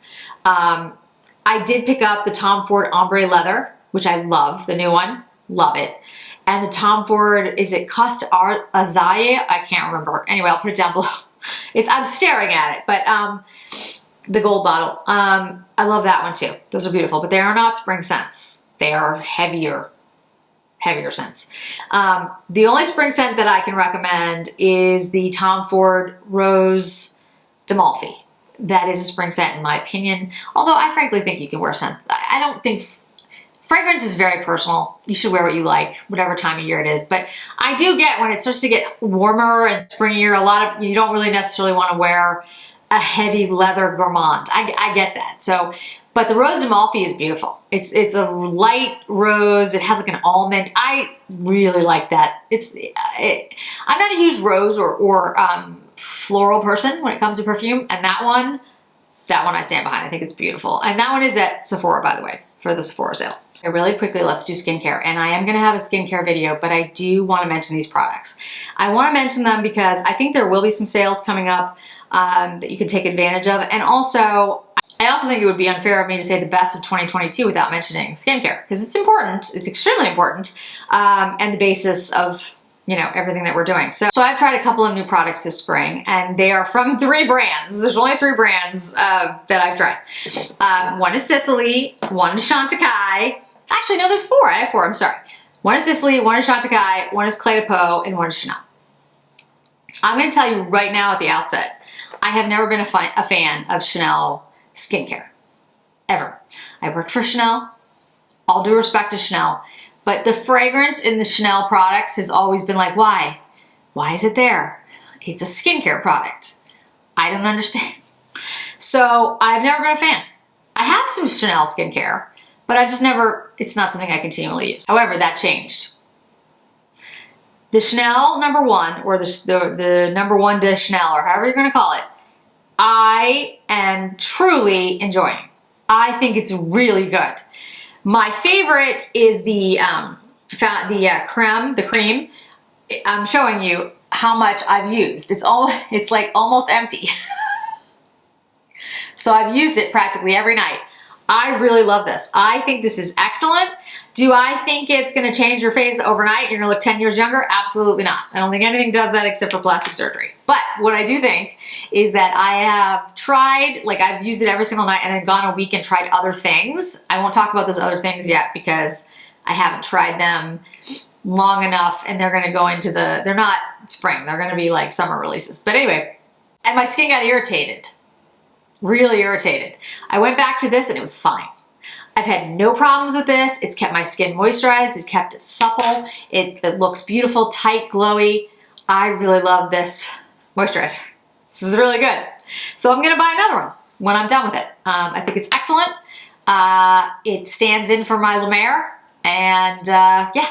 I did pick up the Tom Ford Ombre Leather, which I love, the new one, love it. And the Tom Ford, is it Costa Azaye? I can't remember. Anyway, I'll put it down below. I'm staring at it, but the gold bottle. I love that one too. Those are beautiful, but they are not spring scents. They are heavier scents. The only spring scent that I can recommend is the Tom Ford Rose d'Amalfi. That is a spring scent in my opinion, although I frankly think you can wear scents. I don't think, fragrance is very personal. You should wear what you like, whatever time of year it is. But I do get, when it starts to get warmer and springier, you don't really necessarily want to wear a heavy leather gourmand. I get that. So, But the Rose d'Amalfi is beautiful. It's a light rose. It has like an almond. I really like that. I'm not a huge rose or floral person when it comes to perfume, and that one I stand behind. I think it's beautiful. And that one is at Sephora, by the way, for the Sephora sale. Okay, really quickly, let's do skincare. And I am gonna have a skincare video, but I do wanna mention these products. I wanna mention them because I think there will be some sales coming up that you can take advantage of. And also, I also think it would be unfair of me to say the best of 2022 without mentioning skincare, because it's important, it's extremely important, and the basis of everything that we're doing. So I've tried a couple of new products this spring, and they are from 3 brands. There's only 3 brands that I've tried. One is Sicily, one is Chantecaille. Actually, no, there's 4. I have 4, I'm sorry. One is Sicily, one is Chantecaille, one is Clé de Peau, and one is Chanel. I'm gonna tell you right now at the outset, I have never been a fan of Chanel skincare, ever. I worked for Chanel, all due respect to Chanel, but the fragrance in the Chanel products has always been like, why? Why is it there? It's a skincare product. I don't understand. So I've never been a fan. I have some Chanel skincare, but I've just never, it's not something I continually use. However, that changed. The Chanel number 1, or the number 1 de Chanel, or however you're gonna call it, I am truly enjoying. I think it's really good. My favorite is the cream. I'm showing you how much I've used. It's like almost empty. So I've used it practically every night. I really love this. I think this is excellent. Do I think it's gonna change your face overnight? You're gonna look 10 years younger? Absolutely not. I don't think anything does that except for plastic surgery. But what I do think is that I have tried, like I've used it every single night and then gone a week and tried other things. I won't talk about those other things yet because I haven't tried them long enough, and they're gonna go into they're not spring, they're gonna be like summer releases. But anyway, and my skin got irritated, really irritated. I went back to this and it was fine. I've had no problems with this. It's kept my skin moisturized. It's kept it supple. It looks beautiful, tight, glowy. I really love this moisturizer. This is really good. So I'm gonna buy another one when I'm done with it. I think it's excellent. It stands in for my La Mer, and yeah.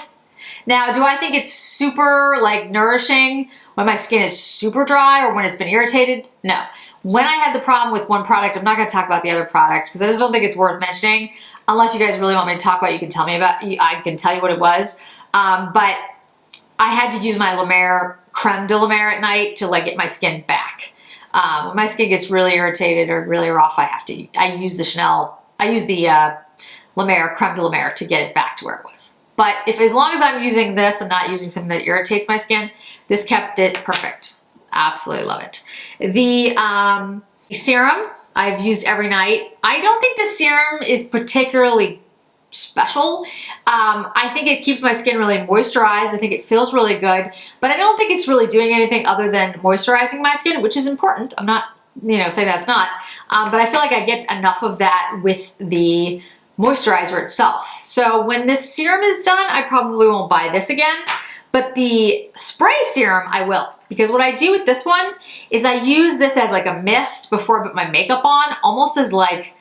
Now, do I think it's super like nourishing when my skin is super dry or when it's been irritated? No. When I had the problem with one product, I'm not gonna talk about the other product because I just don't think it's worth mentioning. Unless you guys really want me to talk about it, you can tell me about it. I can tell you what it was. But I had to use my La Mer creme de la Mer at night to like get my skin back. When my skin gets really irritated or really rough, I use the La Mer creme de la Mer to get it back to where it was. But as long as I'm using this and not using something that irritates my skin, this kept it perfect. Absolutely love it. The serum I've used every night. I don't think the serum is particularly special. I think it keeps my skin really moisturized. I think it feels really good, but I don't think it's really doing anything other than moisturizing my skin, which is important. I'm not, saying that's not, but I feel like I get enough of that with the moisturizer itself. So when this serum is done, I probably won't buy this again, but the spray serum I will. Because what I do with this one is I use this as like a mist before I put my makeup on, almost as like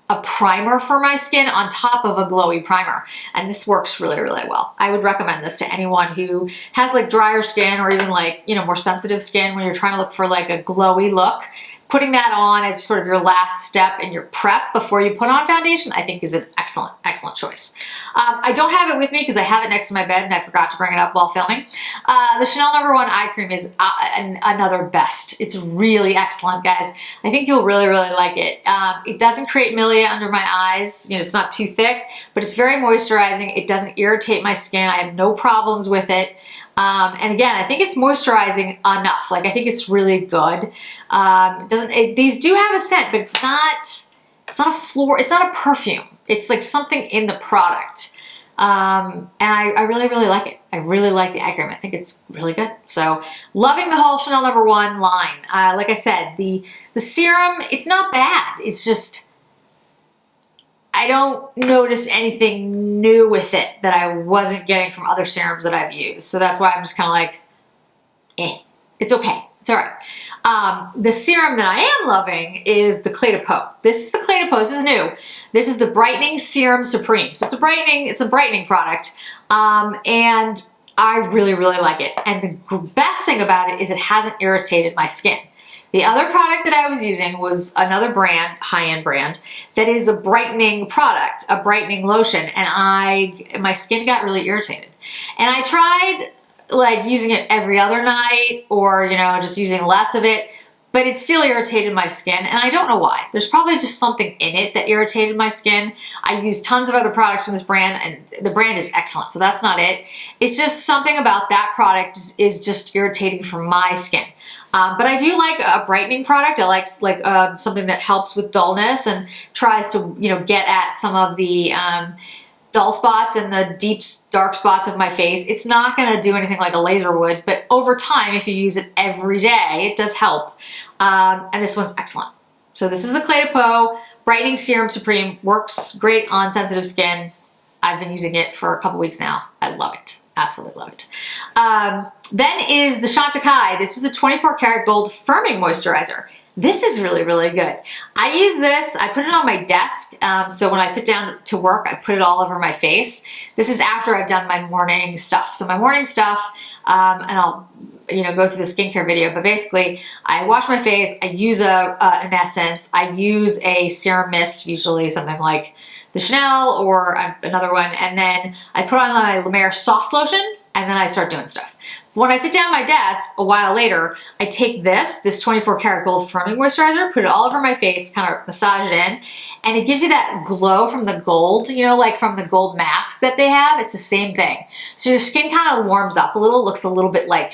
a primer for my skin on top of a glowy primer. And this works really, really well. I would recommend this to anyone who has like drier skin or even like, more sensitive skin when you're trying to look for like a glowy look. Putting that on as sort of your last step in your prep before you put on foundation, I think is an excellent, excellent choice. I don't have it with me because I have it next to my bed and I forgot to bring it up while filming. The Chanel No. 1 Eye Cream is another best. It's really excellent, guys. I think you'll really, really like it. It doesn't create milia under my eyes. It's not too thick, but it's very moisturizing. It doesn't irritate my skin. I have no problems with it. And again, I think it's moisturizing enough. Like, I think it's really good. These do have a scent, but it's not a perfume. It's like something in the product. And I really, really like it. I really like the eye cream. I think it's really good. So loving the whole Chanel No. 1 line. Like I said, the serum, it's not bad. It's just, I don't notice anything new with it that I wasn't getting from other serums that I've used. So that's why I'm just kind of like, it's okay. It's all right. The serum that I am loving is the Clé de Peau. This is the Clé de Peau. This is new. This is the Brightening Serum Supreme. So it's a brightening product. And I really, really like it. And the best thing about it is it hasn't irritated my skin. The other product that I was using was another brand, high-end brand, that is a brightening product, a brightening lotion, and my skin got really irritated. And I tried like using it every other night or, you know, just using less of it, but it still irritated my skin, and I don't know why. There's probably just something in it that irritated my skin. I use tons of other products from this brand, and the brand is excellent, so that's not it. It's just something about that product is just irritating for my skin. But I do like a brightening product. I like something that helps with dullness and tries to, you know, get at some of the dull spots and the deep dark spots of my face. It's not going to do anything like a laser would, but over time, if you use it every day, it does help. And this one's excellent. So this is the Clé de Peau Brightening Serum Supreme. Works great on sensitive skin. I've been using it for a couple weeks now. I love it. Absolutely love it. Then is the Chantecaille. This is the 24 karat gold firming moisturizer. This is really, really good. I use this, I put it on my desk, so when I sit down to work, I put it all over my face. This is after I've done my morning stuff. So my morning stuff, and I'll go through the skincare video, but basically I wash my face, I use an essence, I use a serum mist, usually something like the Chanel or another one, and then I put on my La Mer soft lotion, and then I start doing stuff. When I sit down at my desk a while later, I take this 24 karat gold firming moisturizer, put it all over my face, kind of massage it in, and it gives you that glow from the gold, you know, like from the gold mask that they have. It's the same thing. So your skin kind of warms up a little, looks a little bit like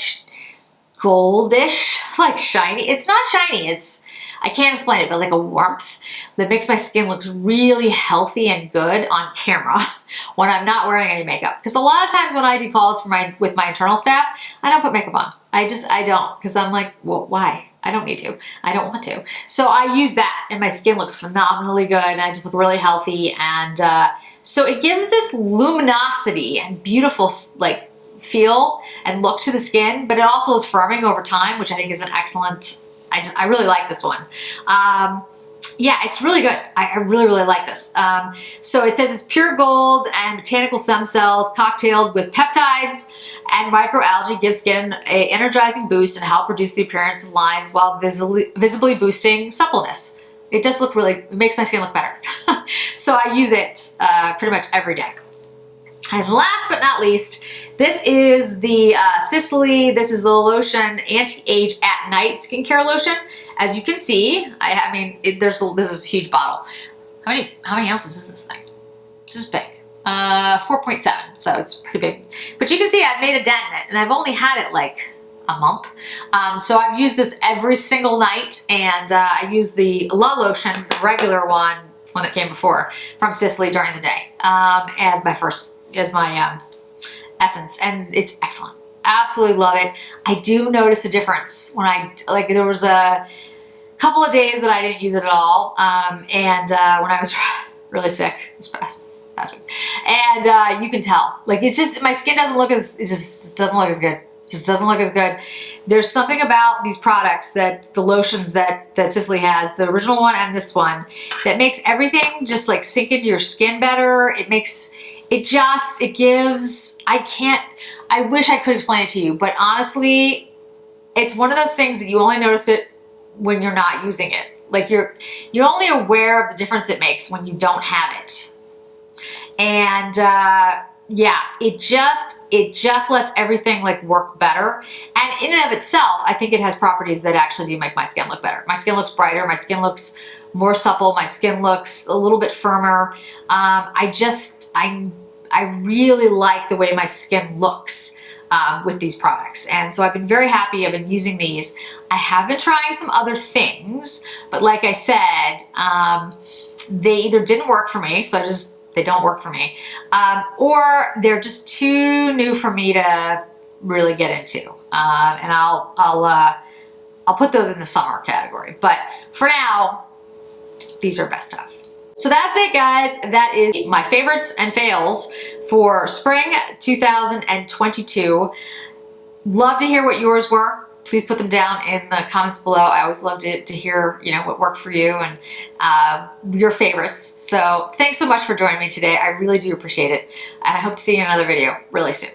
goldish, like shiny. It's not shiny, I can't explain it, but like a warmth that makes my skin look really healthy and good on camera when I'm not wearing any makeup. Because a lot of times when I do calls with my internal staff, I don't put makeup on. I don't, because I'm like, well, why? I don't need to. I don't want to. So I use that, and my skin looks phenomenally good, and I just look really healthy. And so it gives this luminosity and beautiful, like, feel and look to the skin, but it also is firming over time, which I think is an excellent. I really like this one. Yeah, it's really good. I really, really like this. So it says it's pure gold and botanical stem cells cocktailed with peptides and microalgae, give skin an energizing boost and help reduce the appearance of lines while visibly boosting suppleness. It does look it makes my skin look better. So I use it pretty much every day. And last but not least, this is the Sisley. This is the lotion anti-age at night skincare lotion. As you can see, this is a huge bottle. How many ounces is this thing? This is big. 4.7, so it's pretty big. But you can see I've made a dent in it, and I've only had it like a month. So I've used this every single night, and I use the La Lotion, the regular one that came before, from Sisley during the day as my essence, and it's excellent. Absolutely love it. I do notice a difference when there was a couple of days that I didn't use it at all, and when I was really sick this past week, and you can tell, it's just my skin doesn't look as good. It just doesn't look as good. There's something about these products, that the lotions that Sisley has, the original one and this one, that makes everything just like sink into your skin better. It gives, I wish I could explain it to you, but honestly, it's one of those things that you only notice it when you're not using it. Like you're only aware of the difference it makes when you don't have it. And yeah, it just lets everything work better. And in and of itself, I think it has properties that actually do make my skin look better. My skin looks brighter, my skin looks more supple, my skin looks a little bit firmer. I really like the way my skin looks with these products. And so I've been very happy. I've been using these. I have been trying some other things, but like I said, they either didn't work for me, so they don't work for me, or they're just too new for me to really get into. And I'll put those in the summer category. But for now, these are best of. So that's it, guys. That is my favorites and fails for spring 2022. Love to hear what yours were. please put them down in the comments below. I always love to hear, you know, what worked for you and your favorites. So thanks so much for joining me today. I really do appreciate it. And I hope to see you in another video really soon.